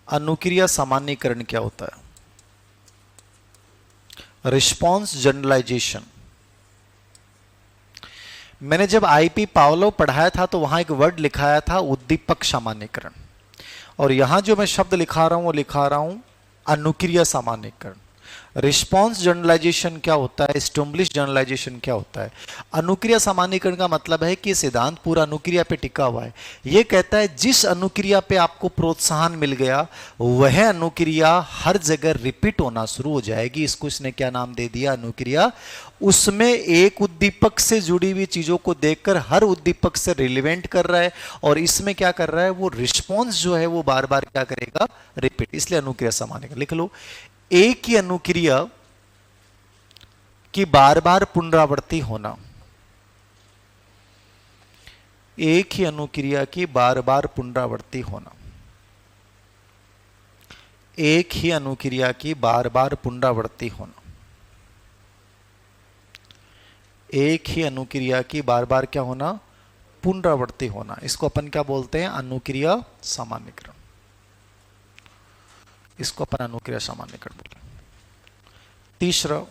अनुक्रिया सामान्यीकरण क्या होता है? Response generalisation. मैंने जब आईपी पावलोव पढ़ाया था तो वहां एक वर्ड लिखाया था उद्दीपक सामान्यीकरण, और यहां जो मैं शब्द लिखा रहा हूं वो लिखा रहा हूं अनुक्रिया सामान्यीकरण। रिस्पॉन्स जनरलाइजेशन क्या होता है, स्टिमुलस जनरलाइजेशन क्या होता है? अनुक्रिया सामान्यीकरण का मतलब है कि सिद्धांत पूरा अनुक्रिया पे टिका हुआ है। यह कहता है जिस अनुक्रिया पे आपको प्रोत्साहन मिल गया वह अनुक्रिया हर जगह रिपीट होना शुरू हो जाएगी। इसको इसने क्या नाम दे दिया? अनुक्रिया। उसमें एक उद्दीपक से जुड़ी हुई चीजों को देखकर हर उद्दीपक से रिलेवेंट कर रहा है, और इसमें क्या कर रहा है, वो रिस्पॉन्स जो है वो बार बार क्या करेगा? रिपीट। इसलिए अनुक्रिया सामान्यीकरण। लिख लो, एक ही अनुक्रिया की बार बार पुनरावृत्ति होना। एक ही अनुक्रिया की बार बार पुनरावृत्ति होना। एक ही अनुक्रिया की बार बार पुनरावृत्ति होना। एक ही अनुक्रिया की बार बार क्या होना? पुनरावृत्ति होना। इसको अपन क्या बोलते हैं? अनुक्रिया सामान्यीकरण। इसको अपन अनुक्रिया सामान्यीकरण बोलते हैं। तीसरा,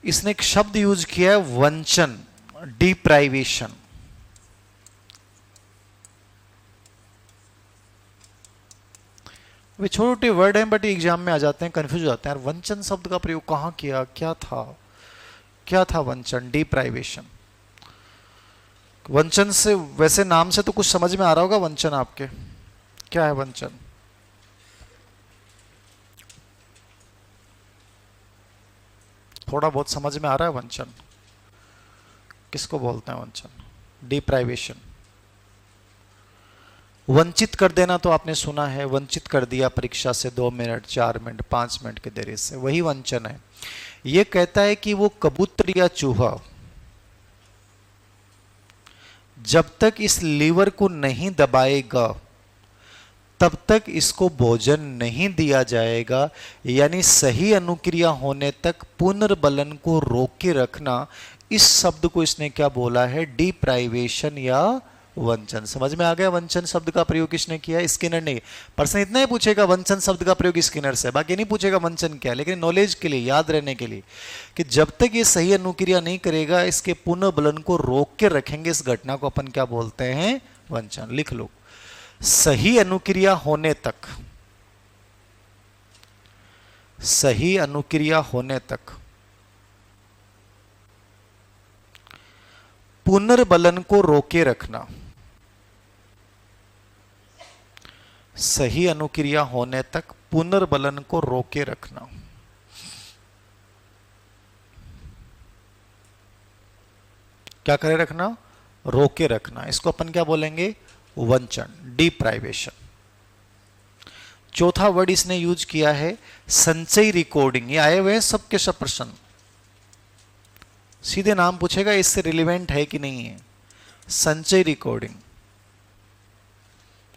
इसने एक शब्द यूज किया है वंचन, डिप्राइवेशन। वे छोटे वर्ड हैं बट एग्जाम में आ जाते हैं, कंफ्यूज हो जाते हैं। यार वंचन शब्द का प्रयोग कहां किया, क्या था? क्या था वंचन, डिप्राइवेशन? वंचन से, वैसे नाम से तो कुछ समझ में आ रहा होगा वंचन आपके। क्या है वंचन? थोड़ा बहुत समझ में आ रहा है वंचन? किसको बोलते हैं वंचन? डिप्राइवेशन। वंचित कर देना तो आपने सुना है, वंचित कर दिया परीक्षा से 2 मिनट 4 मिनट 5 मिनट के देरी से, वही वंचन है। यह कहता है कि वो कबूतर या चूहा जब तक इस लीवर को नहीं दबाएगा तब तक इसको भोजन नहीं दिया जाएगा। यानी सही अनुक्रिया होने तक पुनर्बलन को रोक के रखना। इस शब्द को इसने क्या बोला है? डिप्राइवेशन या वंचन। समझ में आ गया वंचन शब्द का प्रयोग किसने किया है? स्किनर ने। प्रश्न इतना ही पूछेगा वंचन शब्द का प्रयोग स्किनर से, बाकी नहीं पूछेगा वंचन क्या है। लेकिन नॉलेज के लिए, याद रहने के लिए कि जब तक ये सही अनुक्रिया नहीं करेगा, इसके पुनः बलन को रोक के रखेंगे, इस घटना को अपन क्या बोलते हैं? वंचन। लिख लो, सही अनुक्रिया होने तक, सही अनुक्रिया होने तक पुनर्बलन को रोके रखना, सही अनुक्रिया होने तक पुनर्बलन को रोके रखना। क्या करे रखना? रोके रखना। इसको अपन क्या बोलेंगे? वंचन, डिप्राइवेशन। चौथा वर्ड इसने यूज किया है संचयी रिकॉर्डिंग। ये आए हुए हैं सबके सब प्रश्न, सीधे नाम पूछेगा, इससे रिलेवेंट है कि नहीं है। संचयी रिकॉर्डिंग।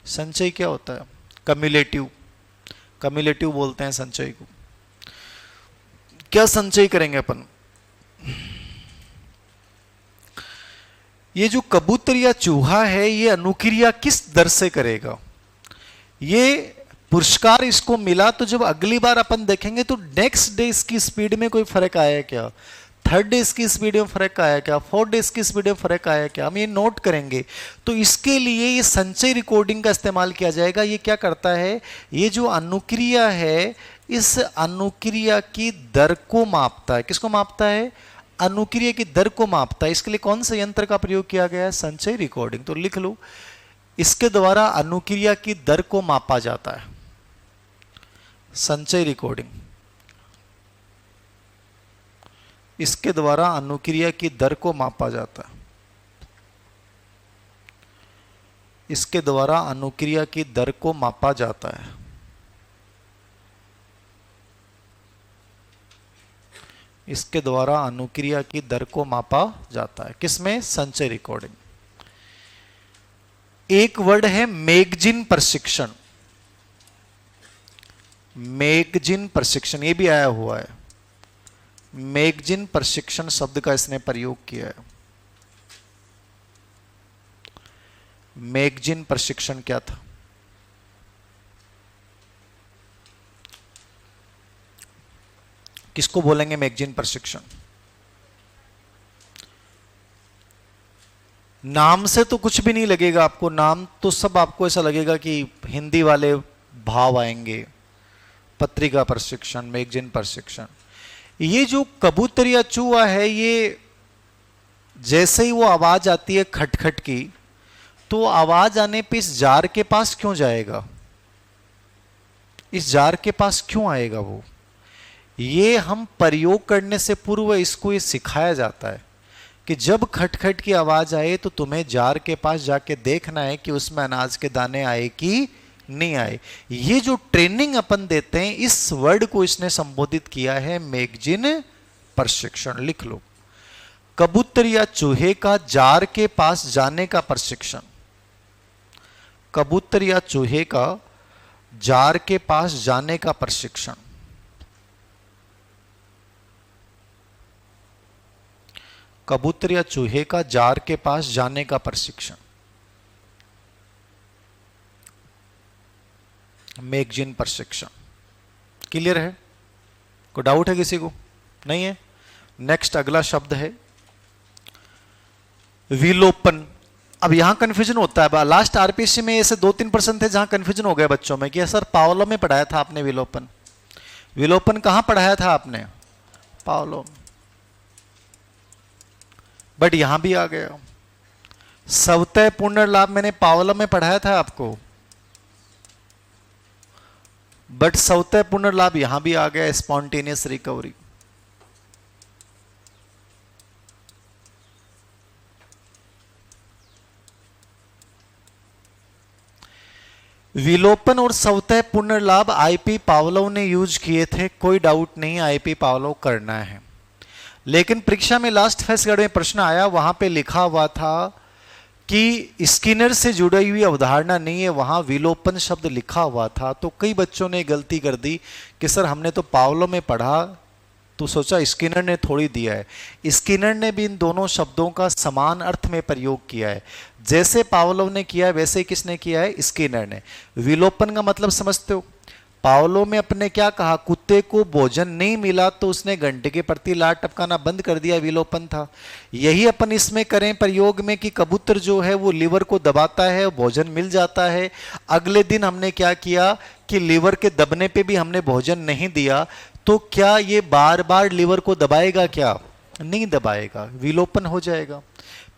संचय क्या होता है? कम्युलेटिव, कम्युलेटिव बोलते हैं संचय को। क्या संचय करेंगे अपन? ये जो कबूतर या चूहा है, ये अनुक्रिया किस दर से करेगा? ये पुरस्कार इसको मिला, तो जब अगली बार अपन देखेंगे तो नेक्स्ट डे इसकी स्पीड में कोई फर्क आया क्या? थर्ड डे इसकी स्पीड में फर्क आया क्या? फोर्थ डे इसकी स्पीड में फर्क आया क्या? हम ये नोट करेंगे। तो इसके लिए ये संचय रिकॉर्डिंग का इस्तेमाल किया जाएगा। ये क्या करता है? ये जो अनुक्रिया है, इस अनुक्रिया की दर को मापता है। किसको मापता है? अनुक्रिया की दर को मापता है। इसके लिए कौन सा यंत्र का प्रयोग किया गया है? संचय रिकॉर्डिंग। तो लिख लो, इसके द्वारा अनुक्रिया की दर को मापा जाता है। संचय रिकॉर्डिंग, इसके द्वारा अनुक्रिया की दर को मापा जाता है। इसके द्वारा अनुक्रिया की दर को मापा जाता है। इसके द्वारा अनुक्रिया की दर को मापा जाता है। किसमें? संचय रिकॉर्डिंग। एक वर्ड है मैगजीन प्रशिक्षण। मैगजीन प्रशिक्षण, ये भी आया हुआ है। मैगजीन प्रशिक्षण शब्द का इसने प्रयोग किया है। मैगजीन प्रशिक्षण क्या था? किसको बोलेंगे मैगजीन प्रशिक्षण? नाम से तो कुछ भी नहीं लगेगा आपको, नाम तो सब आपको ऐसा लगेगा कि हिंदी वाले भाव आएंगे। पत्रिका प्रशिक्षण, मैगजीन प्रशिक्षण। ये जो कबूतर या चूहा है, ये जैसे ही वो आवाज आती है खटखट की, तो आवाज आने पे इस जार के पास क्यों जाएगा? इस जार के पास क्यों आएगा वो? ये हम प्रयोग करने से पूर्व इसको ये सिखाया जाता है कि जब खटखट की आवाज आए तो तुम्हें जार के पास जाके देखना है कि उसमें अनाज के दाने आए कि नहीं आए। ये जो ट्रेनिंग अपन देते हैं, इस वर्ड को इसने संबोधित किया है मैगजीन प्रशिक्षण। लिख लो, कबूतर या चूहे का जार के पास जाने का प्रशिक्षण। कबूतर या चूहे का जार के पास जाने का प्रशिक्षण। कबूतर या चूहे का जार के पास जाने का प्रशिक्षण, मैगजीन प्रशिक्षण। क्लियर है? कोई डाउट है किसी को? नहीं है? नेक्स्ट अगला शब्द है विलोपन। अब यहां कंफ्यूजन होता है। लास्ट आरपीसी में ऐसे 2-3 प्रश्न थे जहां कंफ्यूजन हो गया बच्चों में कि सर पावलो में पढ़ाया था आपने विलोपन। विलोपन कहां पढ़ाया था आपने? पावलो। बट यहां भी आ गया। स्वतः पुनर्लाभ मैंने पावलो में पढ़ाया था आपको, बट स्वतः पुनर्लाभ यहां भी आ गया, स्पॉन्टेनियस रिकवरी। विलोपन और स्वतः पुनर्लाभ आईपी पावलोव ने यूज किए थे, कोई डाउट नहीं, आईपी पावलोव करना है। लेकिन परीक्षा में लास्ट फेसगढ़ में प्रश्न आया, वहां पे लिखा हुआ था कि स्किनर से जुड़ी हुई अवधारणा नहीं है, वहां विलोपन शब्द लिखा हुआ था। तो कई बच्चों ने गलती कर दी कि सर हमने तो पावलोव में पढ़ा तो सोचा स्किनर ने थोड़ी दिया है। स्किनर ने भी इन दोनों शब्दों का समान अर्थ में प्रयोग किया है। जैसे पावलोव ने किया है वैसे ही किसने किया है? स्किनर ने। विलोपन का मतलब समझते हो? पावलोव में अपने क्या कहा? कुत्ते को भोजन नहीं मिला तो उसने घंटे के प्रति लार टपकाना बंद कर दिया, विलोपन था। यही अपन इसमें करें प्रयोग में कि कबूतर जो है वो लीवर को दबाता है, भोजन मिल जाता है। अगले दिन हमने क्या किया कि लीवर के दबने पे भी हमने भोजन नहीं दिया, तो क्या ये बार बार लीवर को दबाएगा? क्या नहीं दबाएगा, विलोपन हो जाएगा।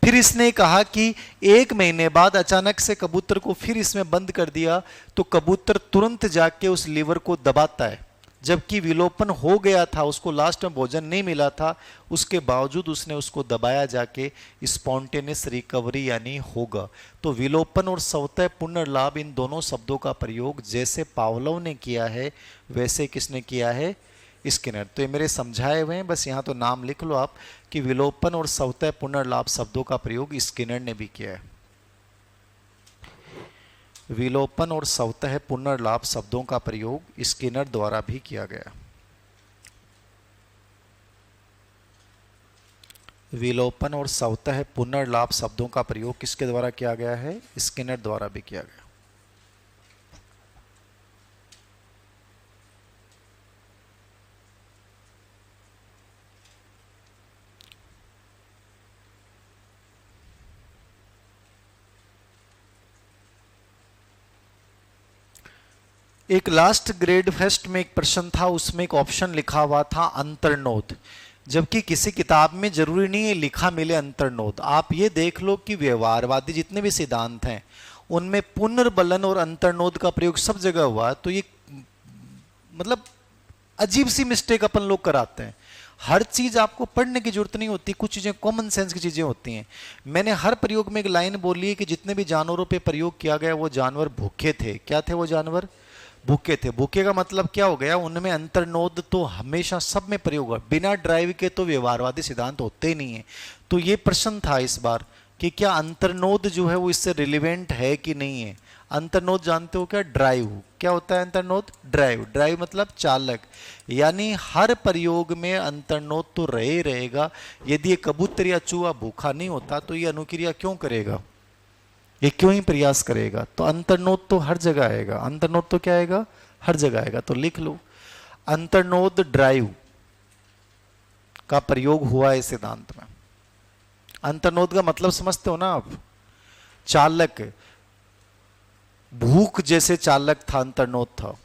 फिर इसने कहा कि 1 महीने बाद अचानक से कबूतर को फिर इसमें बंद कर दिया तो कबूतर तुरंत जाके उस लीवर को दबाता है, जबकि विलोपन हो गया था, उसको लास्ट में भोजन नहीं मिला था, उसके बावजूद उसने उसको दबाया जाके स्पॉन्टेनियस रिकवरी यानी होगा। तो विलोपन और स्वतः पुनर्लाभ इन दोनों शब्दों का प्रयोग जैसे पावलोव ने किया है वैसे किसने किया है? स्किनर। तो ये मेरे समझाए हुए हैं, बस यहाँ तो नाम लिख लो आप कि विलोपन और स्वतः पुनर्लाभ शब्दों का प्रयोग स्किनर ने भी किया है। विलोपन और स्वतः पुनर्लाभ शब्दों का प्रयोग स्किनर द्वारा भी किया गया। विलोपन और स्वतः पुनर्लाभ शब्दों का प्रयोग किसके द्वारा किया गया है? स्किनर द्वारा भी किया गया। एक लास्ट ग्रेड फेस्ट में एक प्रश्न था, उसमें एक ऑप्शन लिखा हुआ था अंतर्नोद, जबकि किसी किताब में जरूरी नहीं है लिखा मिले अंतर्नोद। आप ये देख लो कि व्यवहारवादी जितने भी सिद्धांत हैं उनमें पुनर्बलन और अंतर्नोद का प्रयोग सब जगह हुआ। तो ये मतलब अजीब सी मिस्टेक अपन लोग कराते हैं। हर चीज आपको पढ़ने की जरूरत नहीं होती, कुछ चीजें कॉमन सेंस की चीजें होती हैं। मैंने हर प्रयोग में एक लाइन बोली है कि जितने भी जानवरों पे प्रयोग किया गया वो जानवर भूखे थे। क्या थे वो जानवर? भूखे थे। भूखे का मतलब क्या हो गया? उनमें अंतर्नोद तो हमेशा सब में प्रयोग हुआ, बिना ड्राइव के तो व्यवहारवादी सिद्धांत होते ही नहीं है। तो ये प्रश्न था इस बार कि क्या अंतर्नोद जो है वो इससे रिलेवेंट है कि नहीं है। अंतर्नोद जानते हो क्या? ड्राइव। क्या होता है अंतर्नोद? ड्राइव। ड्राइव मतलब चालक, यानी हर प्रयोग में अंतर्नोद तो रहे रहेगा। यदि ये कबूतर या चूहा भूखा नहीं होता तो ये अनुक्रिया क्यों करेगा? ये क्यों ही प्रयास करेगा? तो अंतर्नोद तो हर जगह आएगा। अंतर्नोद तो क्या आएगा? हर जगह आएगा। तो लिख लो अंतर्नोद ड्राइव का प्रयोग हुआ है सिद्धांत में। अंतर्नोद का मतलब समझते हो ना आप? चालक, भूख जैसे चालक था, अंतर्नोद था।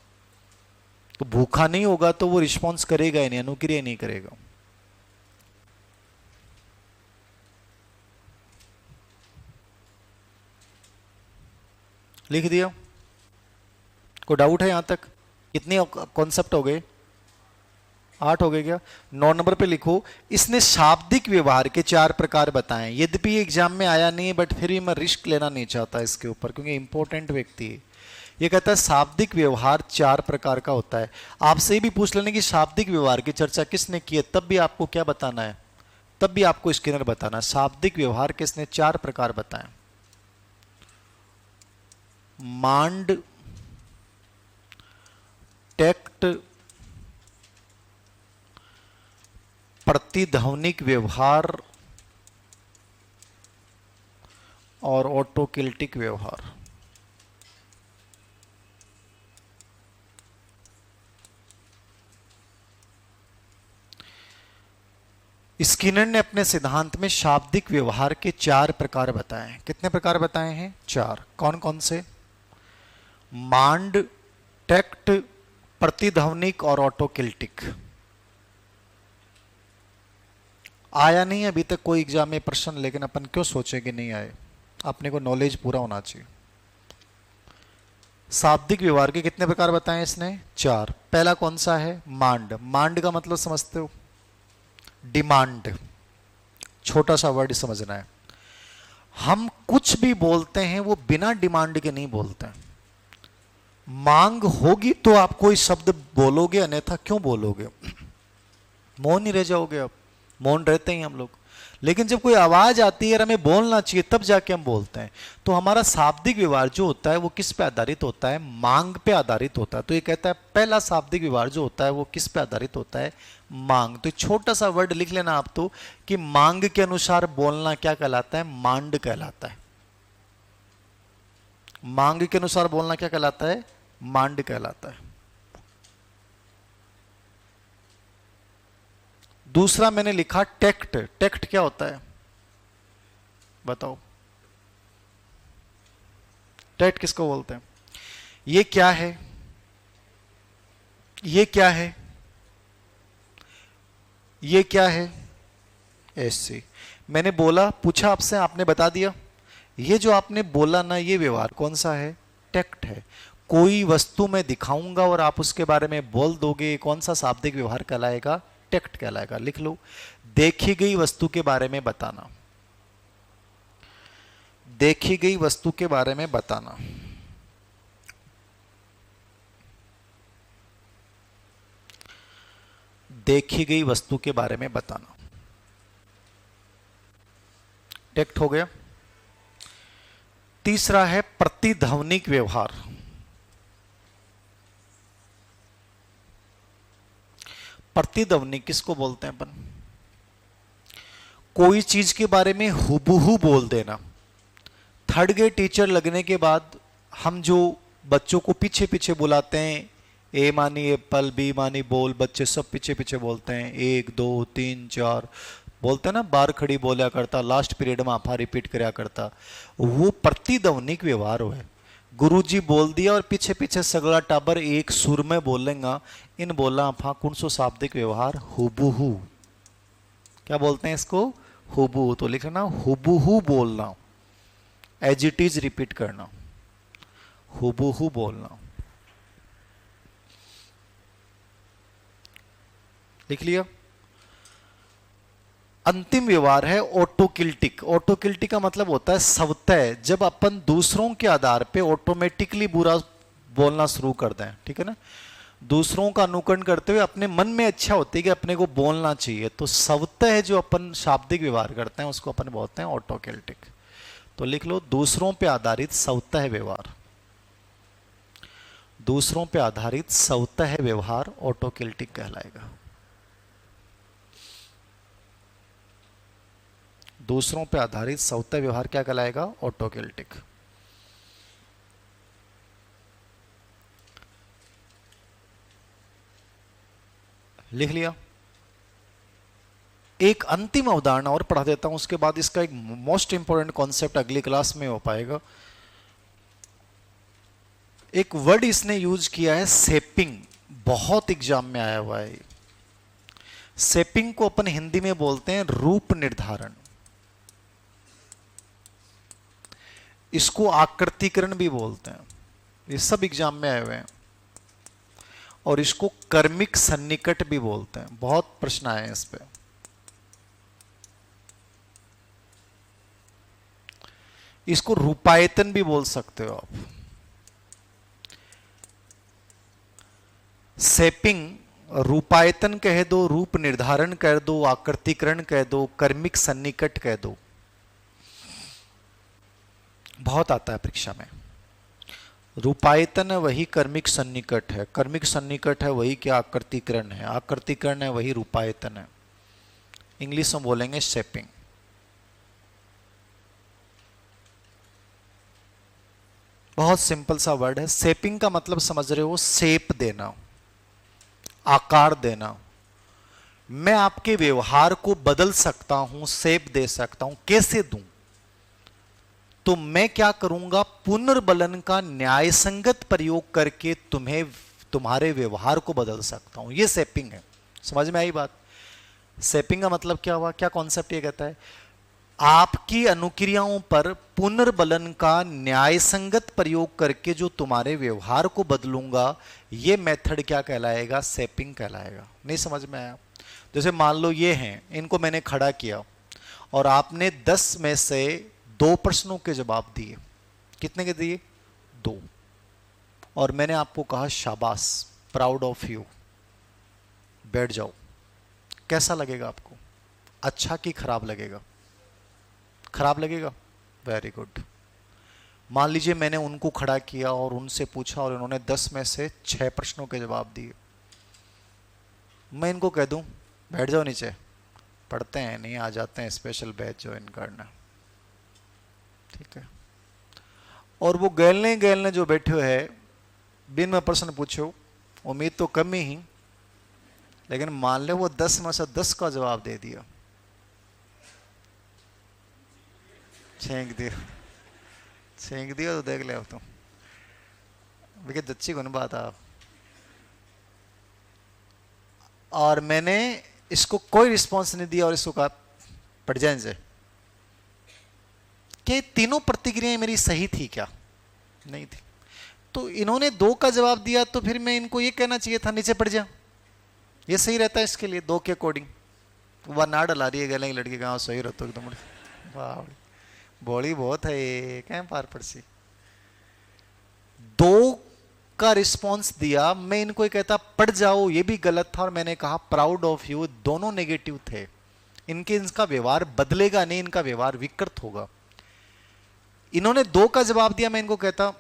तो भूखा नहीं होगा तो वो रिस्पॉन्स करेगा ही नहीं, अनुक्रिया नहीं करेगा। लिख दिया? कोई डाउट है यहां तक? कितने कॉन्सेप्ट हो गए? 8 हो गए क्या? 9 नंबर पे लिखो, इसने शाब्दिक व्यवहार के 4 प्रकार बताए। यद्यपि एग्जाम में आया नहीं है बट फिर भी मैं रिस्क लेना नहीं चाहता इसके ऊपर क्योंकि इंपॉर्टेंट व्यक्ति है। ये कहता है शाब्दिक व्यवहार 4 प्रकार का होता है। आपसे भी पूछ लेने की शाब्दिक व्यवहार की चर्चा किसने की है, तब भी आपको क्या बताना है? तब भी आपको स्किनर बताना। शाब्दिक व्यवहार के इसने 4 प्रकार बताए। मांड, टेक्ट, प्रतिध्वनिक व्यवहार और ऑटोकिल्टिक व्यवहार। स्किनर ने अपने सिद्धांत में शाब्दिक व्यवहार के 4 प्रकार बताए हैं। कितने प्रकार बताए हैं? 4। कौन कौन से? मांड, टेक्ट, प्रतिध्वनिक और ऑटोकिल्टिक। आया नहीं अभी तक कोई एग्जाम में प्रश्न, लेकिन अपन क्यों सोचे कि नहीं आए? अपने को नॉलेज पूरा होना चाहिए। शाब्दिक व्यवहार के कितने प्रकार बताए इसने? 4। पहला कौन सा है? मांड। मांड का मतलब समझते हो? डिमांड। छोटा सा वर्ड समझना है। हम कुछ भी बोलते हैं वो बिना डिमांड के नहीं बोलते हैं। मांग होगी तो आप कोई शब्द बोलोगे, अन्यथा क्यों बोलोगे? मौन ही रह जाओगे आप। मौन रहते ही हम लोग, लेकिन जब कोई आवाज आती है और हमें बोलना चाहिए तब जाके हम बोलते हैं। तो हमारा शाब्दिक व्यवहार जो होता है वो किस पे आधारित होता है? मांग पे आधारित होता है। तो ये कहता है पहला शाब्दिक व्यवहार जो होता है वो किस पे आधारित होता है? मांग। तो छोटा सा वर्ड लिख लेना आप तो कि मांग के अनुसार बोलना क्या कहलाता है? मांड कहलाता है। मांग के अनुसार बोलना क्या कहलाता है? मांड कहलाता है। दूसरा मैंने लिखा टेक्ट। टेक्ट क्या होता है बताओ? टेक्ट किसको बोलते हैं? ये क्या है? ये क्या है? ये क्या है? ऐसे मैंने बोला, पूछा आपसे, आपने बता दिया। ये जो आपने बोला ना, ये व्यवहार कौन सा है? टेक्ट है। कोई वस्तु मैं दिखाऊंगा और आप उसके बारे में बोल दोगे, कौन सा शाब्दिक व्यवहार कहलाएगा? टेक्ट कहलाएगा। लिख लो, देखी गई वस्तु के बारे में बताना। देखी गई वस्तु के बारे में बताना। देखी गई वस्तु के बारे में बताना, टेक्ट हो गया। तीसरा है प्रतिध्वनिक व्यवहार। प्रतिध्वनिक किसको बोलते हैं अपन? कोई चीज के बारे में हुबहू बोल देना। थर्ड ग्रेड टीचर लगने के बाद हम जो बच्चों को पीछे पीछे बुलाते हैं, ए मानी एप्पल, बी मानी बोल, बच्चे सब पीछे पीछे बोलते हैं, 1 2 3 4 बोलते हैं ना। बार खड़ी बोला करता, लास्ट पीरियड में आफा रिपीट कराया करता, वो प्रतिध्वनिक व्यवहार हो है। गुरुजी बोल दिया और पीछे पीछे सगला टाबर एक सुर में बोलेगा, इन बोला आफा कौन सो शाब्दिक व्यवहार? हुबहू। क्या बोलते हैं इसको? हुबहू। तो लिखना हुबहू बोलना, एज इट इज रिपीट करना, हुबहू बोलना। लिख लिया। अंतिम व्यवहार है ऑटोकिल्टिक। ऑटोकिल्टिक का मतलब होता है स्वतः, जब अपन दूसरों के आधार पे ऑटोमेटिकली बुरा बोलना शुरू कर दें, ठीक है ना। दूसरों का अनुकरण करते हुए अपने मन में अच्छा होती है कि अपने को बोलना चाहिए, तो स्वतः जो अपन शाब्दिक व्यवहार करते हैं उसको अपन बोलते हैं ऑटोकिल्टिक। तो लिख लो, दूसरों पे आधारित स्वतः व्यवहार। दूसरों पे आधारित स्वतः व्यवहार ऑटोकिल्टिक कहलाएगा। दूसरों पे आधारित स्वतः व्यवहार क्या कहलाएगा? ऑटोकिल्टिक। लिख लिया। एक अंतिम अवधारणा और पढ़ा देता हूं, उसके बाद इसका एक मोस्ट इंपॉर्टेंट कॉन्सेप्ट अगली क्लास में हो पाएगा। एक वर्ड इसने यूज किया है सेपिंग, बहुत एग्जाम में आया हुआ है। सेपिंग को अपन हिंदी में बोलते हैं रूप निर्धारण। इसको आकृतिकरण भी बोलते हैं, ये सब एग्जाम में आए हुए हैं। और इसको कर्मिक सन्निकट भी बोलते हैं, बहुत प्रश्न आए हैं इस पे। इसको रूपायतन भी बोल सकते हो आप। सेपिंग रूपायतन कह दो, रूप निर्धारण कह दो, आकृतिकरण कह दो, कर्मिक सन्निकट कह दो, बहुत आता है परीक्षा में। रूपायतन है वही कर्मिक सन्निकट है, कर्मिक सन्निकट है वही क्या? आकृतिकरण है, आकृतिकरण है वही रूपायतन है। इंग्लिश में बोलेंगे शेपिंग। बहुत सिंपल सा वर्ड है। शेपिंग का मतलब समझ रहे हो? शेप देना, आकार देना। मैं आपके व्यवहार को बदल सकता हूं, शेप दे सकता हूं। कैसे दूं? तो मैं क्या करूंगा? पुनर्बलन का न्याय संगत प्रयोग करके तुम्हें, तुम्हारे व्यवहार को बदल सकता हूं। यह शेपिंग है। समझ में आई बात? शेपिंग का मतलब क्या हुआ? क्या कॉन्सेप्ट ये कहता है? आपकी अनुक्रियाओं पर पुनर्बलन का न्याय संगत प्रयोग करके जो तुम्हारे व्यवहार को बदलूंगा, यह मेथड क्या कहलाएगा? शेपिंग कहलाएगा। नहीं समझ में आया? जैसे मान लो ये हैं, इनको मैंने खड़ा किया और आपने 10 में से 2 प्रश्नों के जवाब दिए। कितने के दिए? 2। और मैंने आपको कहा शाबाश, प्राउड ऑफ यू, बैठ जाओ। कैसा लगेगा आपको? अच्छा कि खराब लगेगा? खराब लगेगा। Very good. मान लीजिए मैंने उनको खड़ा किया और उनसे पूछा और उन्होंने 10 में से 6 प्रश्नों के जवाब दिए। मैं इनको कह दूं बैठ जाओ नीचे, पढ़ते हैं नहीं, आ जाते हैं स्पेशल बैच ज्वाइन करना, ठीक है। और वो गैलने गैलने जो बैठे हुए है, बिन में प्रश्न पूछो, उम्मीद तो कम ही, लेकिन मान ले वो 10 में से 10 का जवाब दे दिया, छेंक दिया तो देख ले अब तुम, देखिए दच्ची कौन बात आप। और मैंने इसको कोई रिस्पॉन्स नहीं दिया और इसको कहा पढ़ जाए से, क्या तीनों प्रतिक्रियाएं मेरी सही थी क्या? नहीं थी। तो इन्होंने 2 का जवाब दिया, तो फिर मैं इनको ये कहना चाहिए था नीचे पड़ जा, ये सही रहता है इसके लिए 2 के अकॉर्डिंग। वह ना डला रही है गले की लड़की, कहाँ सही रहता एकदम, वाह बोली बहुत है ये, क्या पार पड़सी। 2 का रिस्पॉन्स दिया, मैं इनको ये कहता पढ़ जाओ, ये भी गलत था, और मैंने कहा प्राउड ऑफ यू, दोनों नेगेटिव थे। इनका व्यवहार बदलेगा नहीं, इनका व्यवहार विकृत होगा। इन्होंने 2 का जवाब दिया, मैं इनको कहता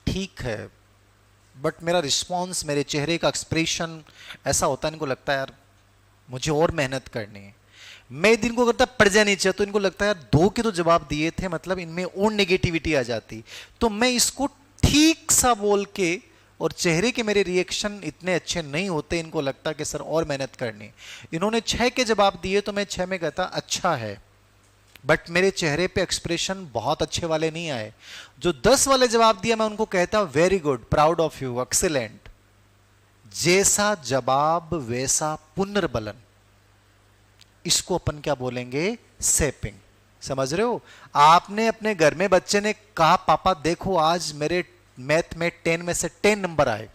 ठीक है, बट मेरा रिस्पॉन्स, मेरे चेहरे का एक्सप्रेशन ऐसा होता है, इनको लगता है यार मुझे और मेहनत करनी है। मैं दिन को करता पढ़ जानी चाहिए, तो इनको लगता है यार 2 के तो जवाब दिए थे, मतलब इनमें और नेगेटिविटी आ जाती, तो मैं इसको ठीक सा बोल के, और चेहरे के मेरे रिएक्शन इतने अच्छे नहीं होते, इनको लगता कि सर और मेहनत करनी। इन्होंने 6 के जवाब दिए, तो मैं 6 में कहता अच्छा है, बट मेरे चेहरे पे एक्सप्रेशन बहुत अच्छे वाले नहीं आए। जो 10 वाले जवाब दिया, मैं उनको कहता very good, proud of you, excellent. जैसा जवाब वैसा पुनर्बलन, इसको अपन क्या बोलेंगे? सेपिंग। समझ रहे हो? आपने अपने घर में बच्चे ने कहा पापा देखो आज मेरे मैथ में 10 में से 10 नंबर आए,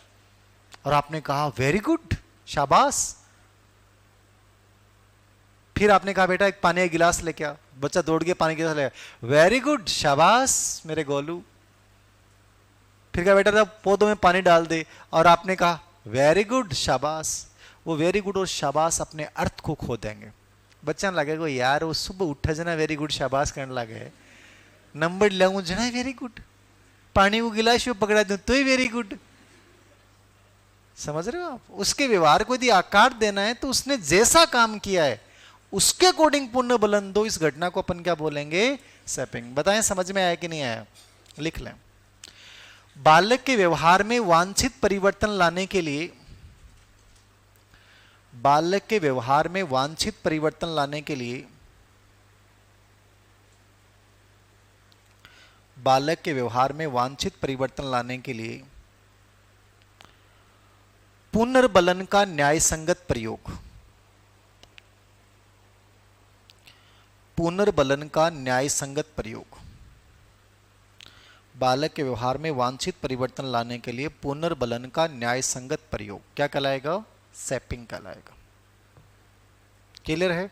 और आपने कहा वेरी गुड, शाबाश। फिर आपने कहा बेटा एक पानी का गिलास लेके आ, बच्चा दौड़ के पानी का गिलास ले, वेरी गुड, शाबाश मेरे गोलू। फिर कहा बेटा पौधों में पानी डाल दे, और आपने कहा वेरी गुड, शाबाश। वो वेरी गुड और शाबाश अपने अर्थ को खो देंगे। बच्चा लगेगा यार वो सुबह उठा जना वेरी गुड शाबाश करने लगे, नंबर लाऊं जना वेरी गुड, पानी को गिलास में पकड़ा दूं तो ही वेरी गुड। समझ रहे हो आप? उसके व्यवहार को यदि आकार देना है, तो उसने जैसा काम किया है उसके अकॉर्डिंग पुण्य बलन दो। इस घटना को अपन क्या बोलेंगे? सेपिंग। बताएं समझ में आया कि नहीं आया? लिख लें। बालक के व्यवहार में वांछित परिवर्तन लाने के लिए, बालक के व्यवहार में वांछित परिवर्तन लाने के लिए, बालक के व्यवहार में वांछित परिवर्तन लाने के लिए पुनर्बलन का न्यायसंगत प्रयोग, पुनर्बलन का न्यायसंगत प्रयोग, बालक के व्यवहार में वांछित परिवर्तन लाने के लिए पुनर्बलन का न्यायसंगत प्रयोग क्या कहलाएगा? सेपिंग कहलाएगा। क्लियर है?